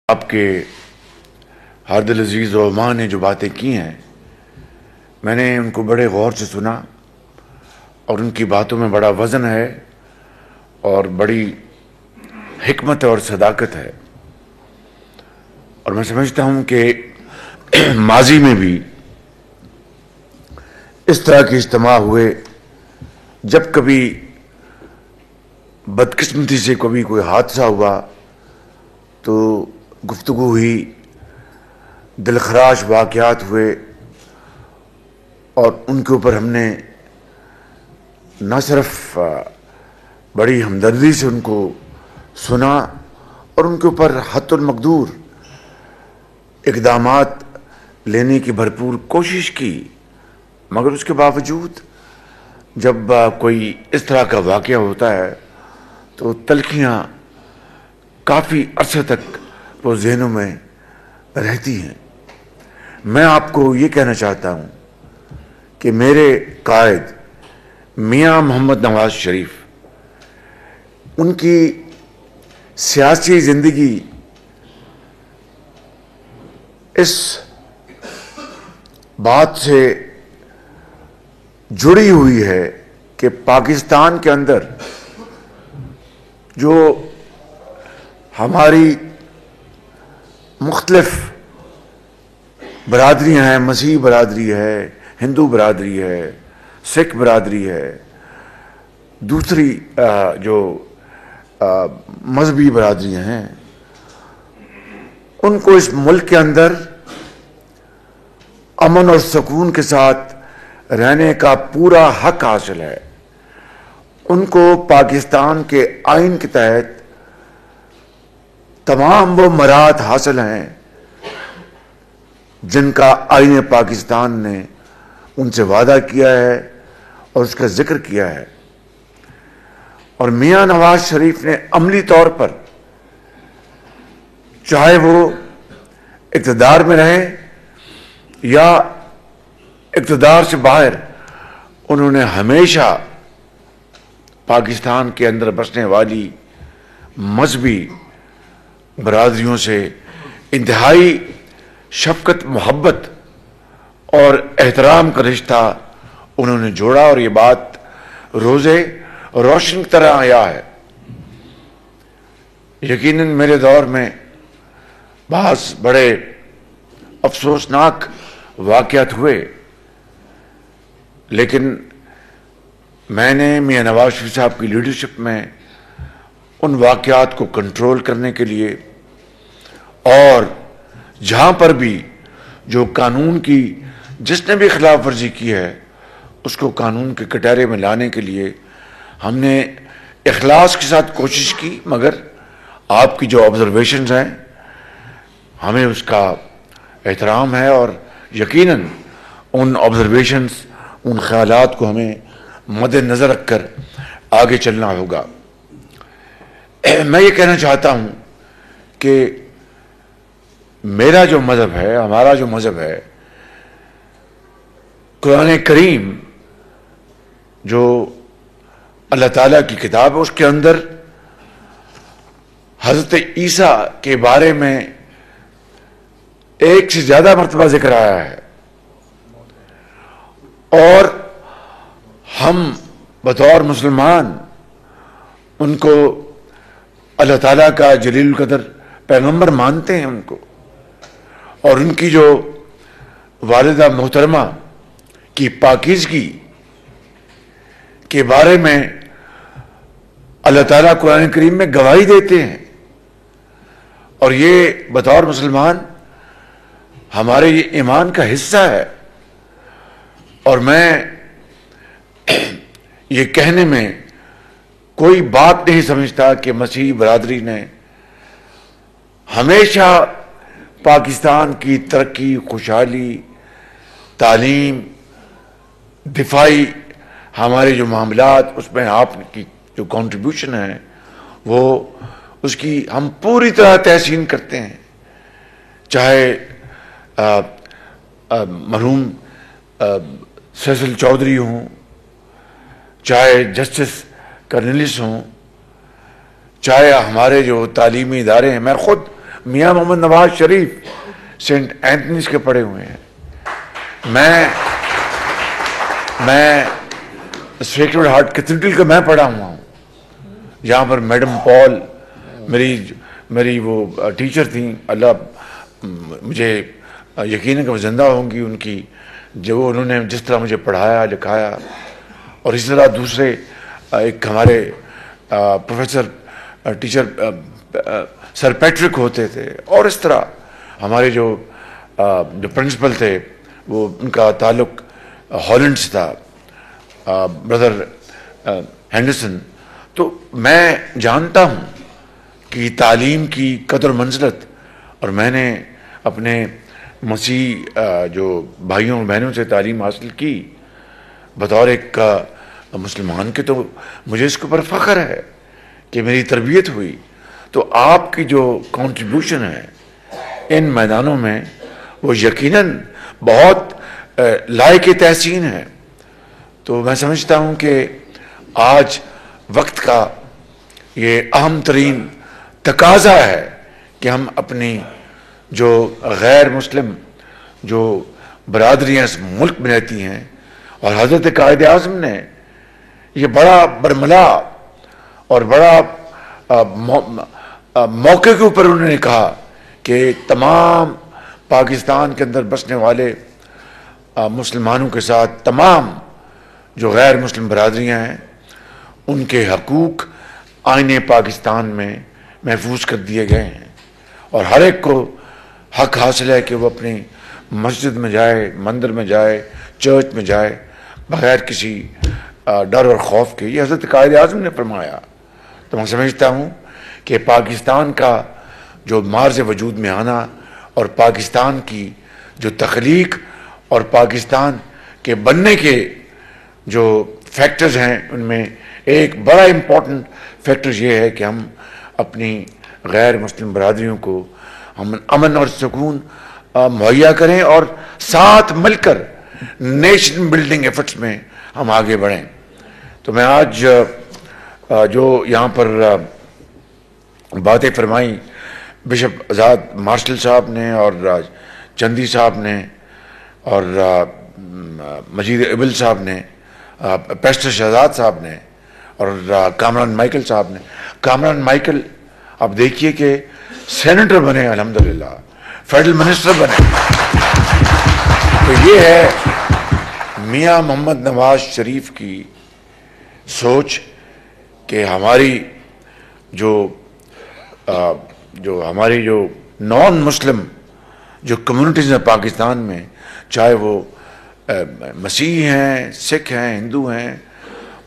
آپ کے ہادل العزیز علماء نے جو باتیں کی ہیں، میں نے ان کو بڑے غور سے سنا اور ان کی باتوں میں بڑا وزن ہے اور بڑی حکمت اور صداقت ہے، اور میں سمجھتا ہوں کہ ماضی میں بھی اس طرح کے اجتماع ہوئے جب کبھی بدقسمتی سے کبھی کوئی حادثہ ہوا تو گفتگو ہوئی، دلخراش واقعات ہوئے اور ان کے اوپر ہم نے نہ صرف بڑی ہمدردی سے ان کو سنا اور ان کے اوپر حد المقدور اقدامات لینے کی بھرپور کوشش کی، مگر اس کے باوجود جب کوئی اس طرح کا واقعہ ہوتا ہے تو تلخیاں کافی عرصے تک وہ ذہنوں میں رہتی ہیں۔ میں آپ کو یہ کہنا چاہتا ہوں کہ میرے قائد میاں محمد نواز شریف، ان کی سیاسی زندگی اس بات سے جڑی ہوئی ہے کہ پاکستان کے اندر جو ہماری مختلف برادریاں ہیں، مسیحی برادری ہے، ہندو برادری ہے، سکھ برادری ہے، دوسری جو مذہبی برادریاں ہیں، ان کو اس ملک کے اندر امن اور سکون کے ساتھ رہنے کا پورا حق حاصل ہے۔ ان کو پاکستان کے آئین کے تحت تمام وہ مراحت حاصل ہیں جن کا آئین پاکستان نے ان سے وعدہ کیا ہے اور اس کا ذکر کیا ہے، اور میاں نواز شریف نے عملی طور پر، چاہے وہ اقتدار میں رہے یا اقتدار سے باہر، انہوں نے ہمیشہ پاکستان کے اندر بسنے والی مذہبی برادریوں سے انتہائی شفقت، محبت اور احترام کا رشتہ انہوں نے جوڑا، اور یہ بات روزے روشن کی طرح آیا ہے۔ یقیناً میرے دور میں بعض بڑے افسوسناک واقعات ہوئے، لیکن میں نے میاں نواز شریف صاحب کی لیڈرشپ میں ان واقعات کو کنٹرول کرنے کے لیے اور جہاں پر بھی جو قانون کی جس نے بھی خلاف ورزی کی ہے اس کو قانون کے کٹہرے میں لانے کے لیے ہم نے اخلاص کے ساتھ کوشش کی، مگر آپ کی جو آبزرویشنز ہیں ہمیں اس کا احترام ہے، اور یقیناً ان آبزرویشنز، ان خیالات کو ہمیں مد نظر رکھ کر آگے چلنا ہوگا۔ میں یہ کہنا چاہتا ہوں کہ میرا جو مذہب ہے، ہمارا جو مذہب ہے، قرآن کریم جو اللہ تعالیٰ کی کتاب ہے، اس کے اندر حضرت عیسیٰ کے بارے میں ایک سے زیادہ مرتبہ ذکر آیا ہے، اور ہم بطور مسلمان ان کو اللہ تعالیٰ کا جلیل القدر پیغمبر مانتے ہیں ان کو، اور ان کی جو والدہ محترمہ کی پاکیزگی کے بارے میں اللہ تعالیٰ قرآن کریم میں گواہی دیتے ہیں، اور یہ بطور مسلمان ہمارے یہ ایمان کا حصہ ہے۔ اور میں یہ کہنے میں کوئی بات نہیں سمجھتا کہ مسیحی برادری نے ہمیشہ پاکستان کی ترقی، خوشحالی، تعلیم، دفاعی ہمارے جو معاملات، اس میں آپ کی جو کنٹریبیوشن ہے وہ اس کی ہم پوری طرح تحسین کرتے ہیں، چاہے مرحوم فیصل چودھری ہوں، چاہے جسٹس کرنلس ہوں، چاہے ہمارے جو تعلیمی ادارے ہیں۔ میں خود میاں محمد نواز شریف سینٹ اینتھنیز کے پڑھے ہوئے ہیں. میں سیکرڈ ہارٹ کیتھیڈرل کا میں پڑھا ہوا ہوں, جہاں پر میڈم پال میری وہ ٹیچر تھیں. اللہ مجھے یقین ہے کہ وہ زندہ ہوں گی, ان کی جو انہوں نے جس طرح مجھے پڑھایا لکھایا. اور اسی طرح دوسرے ایک ہمارے پروفیسر ٹیچر سر پیٹرک ہوتے تھے, اور اس طرح ہمارے جو پرنسپل تھے وہ ان کا تعلق ہالینڈ سے تھا, بردر ہینڈرسن. تو میں جانتا ہوں کہ تعلیم کی قدر و منزلت, اور میں نے اپنے مسیح جو بھائیوں اور بہنوں سے تعلیم حاصل کی بطور ایک مسلمان کے, تو مجھے اس کے اوپر فخر ہے کہ میری تربیت ہوئی. تو آپ کی جو کنٹریبیوشن ہے ان میدانوں میں وہ یقیناً بہت لائق تحسین ہے. تو میں سمجھتا ہوں کہ آج وقت کا یہ اہم ترین تقاضا ہے کہ ہم اپنی جو غیر مسلم جو برادریاں اس ملک میں رہتی ہیں, اور حضرت قائد اعظم نے یہ بڑا برملا اور بڑا موقع کے اوپر انہوں نے کہا کہ تمام پاکستان کے اندر بسنے والے مسلمانوں کے ساتھ تمام جو غیر مسلم برادریاں ہیں ان کے حقوق آئین پاکستان میں محفوظ کر دیے گئے ہیں, اور ہر ایک کو حق حاصل ہے کہ وہ اپنی مسجد میں جائے, مندر میں جائے, چرچ میں جائے بغیر کسی ڈر اور خوف کے. یہ حضرت قائد اعظم نے فرمایا. تو میں سمجھتا ہوں کہ پاکستان کا جو مارز وجود میں آنا اور پاکستان کی جو تخلیق اور پاکستان کے بننے کے جو فیکٹرز ہیں, ان میں ایک بڑا امپورٹنٹ فیکٹر یہ ہے کہ ہم اپنی غیر مسلم برادریوں کو ہم امن اور سکون مہیا کریں, اور ساتھ مل کر نیشن بلڈنگ ایفرٹس میں ہم آگے بڑھیں. تو میں آج جو یہاں پر باتیں فرمائیں بشپ آزاد مارشل صاحب نے اور چندی صاحب نے اور مجید ابل صاحب نے, پیسٹر شہزاد صاحب نے اور کامران مائیکل صاحب نے. کامران مائیکل آپ دیکھیے کہ سینیٹر بنے, الحمدللہ فیڈرل منسٹر بنے. تو یہ ہے میاں محمد نواز شریف کی سوچ کہ ہماری جو ہماری جو نان مسلم جو کمیونٹیز ہیں پاکستان میں, چاہے وہ مسیحی ہیں, سکھ ہیں, ہندو ہیں,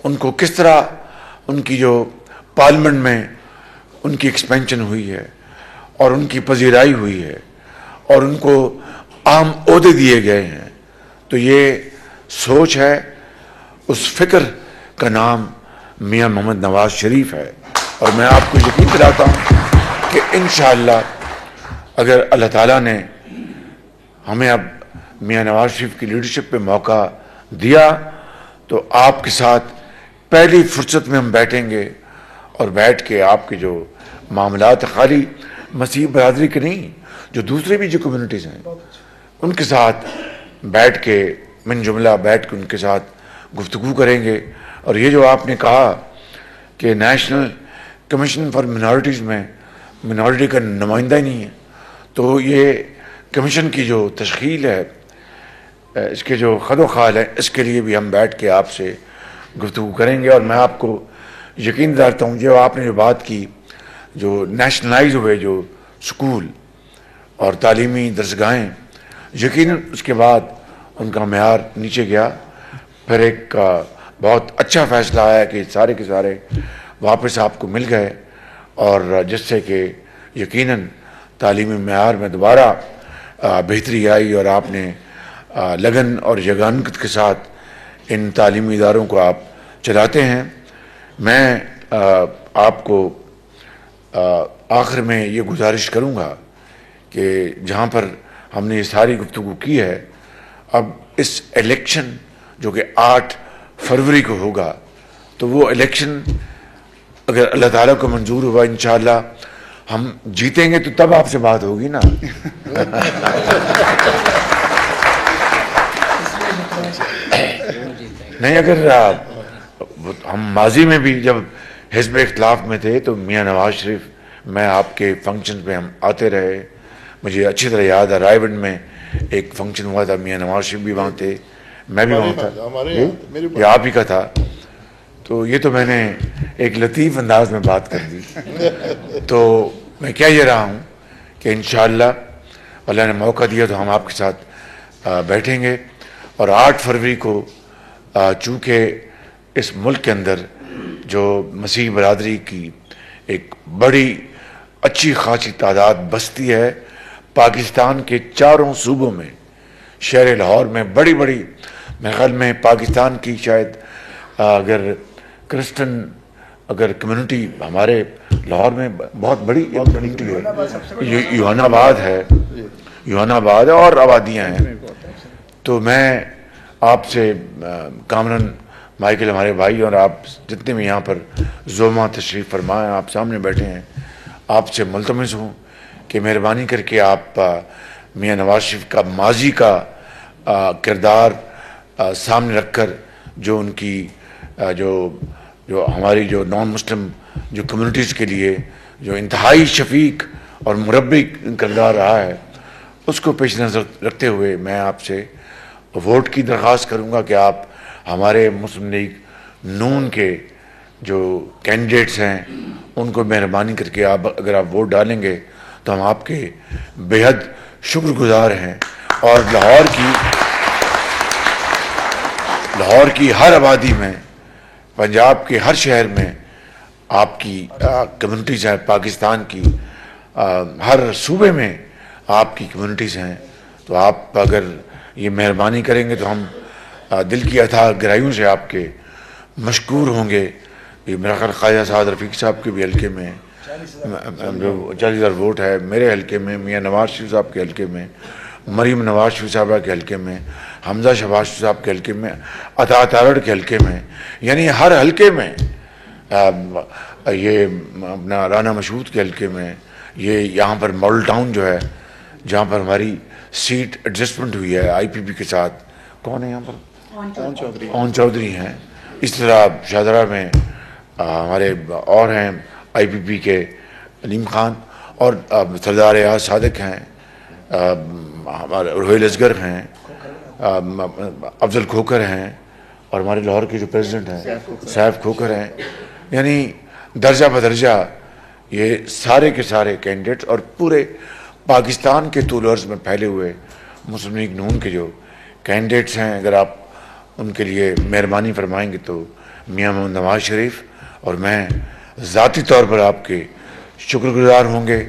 ان کو کس طرح ان کی جو پارلیمنٹ میں ان کی ایکسپینشن ہوئی ہے اور ان کی پذیرائی ہوئی ہے اور ان کو عام عہدے دیے گئے ہیں. تو یہ سوچ ہے, اس فکر کا نام میاں محمد نواز شریف ہے. اور میں آپ کو یقین دلاتا ہوں کہ انشاءاللہ اگر اللہ تعالیٰ نے ہمیں اب میاں نواز شریف کی لیڈرشپ پہ موقع دیا تو آپ کے ساتھ پہلی فرصت میں ہم بیٹھیں گے, اور بیٹھ کے آپ کے جو معاملات خالی مسیح برادری کے نہیں, جو دوسرے بھی جو کمیونٹیز ہیں ان کے ساتھ بیٹھ کے من جملہ بیٹھ کے ان کے ساتھ گفتگو کریں گے. اور یہ جو آپ نے کہا کہ نیشنل کمیشن فار منارٹیز میں منارٹی کا نمائندہ ہی نہیں ہے, تو یہ کمیشن کی جو تشکیل ہے, اس کے جو خد و خال ہے, اس کے لیے بھی ہم بیٹھ کے آپ سے گفتگو کریں گے. اور میں آپ کو یقین دلاتا ہوں جو آپ نے جو بات کی, جو نیشنلائز ہوئے جو سکول اور تعلیمی درسگاہیں, یقیناً اس کے بعد ان کا معیار نیچے گیا. پھر ایک بہت اچھا فیصلہ آیا کہ سارے کے سارے واپس آپ کو مل گئے, اور جس سے کہ یقیناً تعلیمی معیار میں دوبارہ بہتری آئی, اور آپ نے لگن اور یگانت کے ساتھ ان تعلیمی اداروں کو آپ چلاتے ہیں. میں آپ کو آخر میں یہ گزارش کروں گا کہ جہاں پر ہم نے یہ ساری گفتگو کی ہے, اب اس الیکشن جو کہ 8 فروری کو ہوگا, تو وہ الیکشن اگر اللہ تعالیٰ کو منظور ہوا انشاءاللہ ہم جیتیں گے تو تب آپ سے بات ہوگی نا. نہیں، اگر ہم ماضی میں بھی جب حزب اختلاف میں تھے تو میاں نواز شریف، میں آپ کے فنکشن پہ ہم آتے رہے. مجھے اچھی طرح یاد ہے رائے گنج میں ایک فنکشن ہوا تھا، میاں نواز شریف بھی وہاں تھے، میں بھی وہاں تھا، یہ آپ ہی کا تھا. تو یہ تو میں نے ایک لطیف انداز میں بات کر دی. تو میں کیا یہ رہا ہوں کہ انشاءاللہ اللہ نے موقع دیا تو ہم آپ کے ساتھ بیٹھیں گے. اور 8 فروری کو چونکہ اس ملک کے اندر جو مسیحی برادری کی ایک بڑی اچھی خاصی تعداد بستی ہے، پاکستان کے چاروں صوبوں میں، شہر لاہور میں بڑی میرے خیال میں پاکستان کی شاید اگر کرسچن اگر کمیونٹی ہمارے لاہور میں بہت بڑی کمیونٹی ہے، یوحنا آباد ہے اور آبادیاں ہیں. تو میں آپ سے کامران مائیکل ہمارے بھائی اور آپ جتنے بھی یہاں پر زوما تشریف فرمائے آپ سامنے بیٹھے ہیں، آپ سے ملتمس ہوں کہ مہربانی کر کے آپ میاں نواز شریف کا ماضی کا کردار سامنے رکھ کر جو ان کی جو ہماری جو نان مسلم جو کمیونٹیز کے لیے جو انتہائی شفیق اور مربی کردار رہا ہے، اس کو پیش نظر رکھتے ہوئے میں آپ سے ووٹ کی درخواست کروں گا کہ آپ ہمارے مسلم لیگ نون کے جو کینڈیڈیٹس ہیں ان کو مہربانی کر کے آپ اگر آپ ووٹ ڈالیں گے تو ہم آپ کے بے حد شکر گزار ہیں. اور لاہور کی ہر آبادی میں، پنجاب کے ہر شہر میں آپ کی کمیونٹیز ہیں، پاکستان کی ہر صوبے میں آپ کی کمیونٹیز ہیں. تو آپ اگر یہ مہربانی کریں گے تو ہم دل کی اتھاہ گہرائیوں سے آپ کے مشکور ہوں گے. یہ میرا خیال خواجہ سعد رفیق صاحب کے بھی حلقے میں 40,000 ووٹ ہے، میرے حلقے میں، میاں نواز شریف صاحب کے حلقے میں، مریم نواز شریف صاحبہ کے حلقے میں، حمزہ شہباز شریف صاحب کے حلقے میں، عطا تارڑ کے حلقے میں، یعنی ہر حلقے میں، یہ اپنا رانا مشہود کے حلقے میں، یہ یہاں پر ماڈل ٹاؤن جو ہے جہاں پر ہماری سیٹ ایڈجسٹمنٹ ہوئی ہے آئی پی پی کے ساتھ، کون ہے یہاں پر؟ اون چودھری ہیں. اس طرح شاہدرہ میں ہمارے اور ہیں آئی پی پی کے علیم خان، اور سردار ایاز صادق ہیں، ہمارے روہیل اصغر ہیں، افضل کھوکھر ہیں، اور ہمارے لاہور کے جو پریزیڈنٹ ہیں سیف کھوکھر ہیں. یعنی درجہ بدرجہ یہ سارے کے سارے کینڈیڈیٹس اور پورے پاکستان کے طول و عرض میں پھیلے ہوئے مسلم لیگ نون کے جو کینڈیڈیٹس ہیں، اگر آپ ان کے لیے مہربانی فرمائیں گے تو میاں محمد نواز شریف اور میں ذاتی طور پر آپ کے شکر گزار ہوں گے.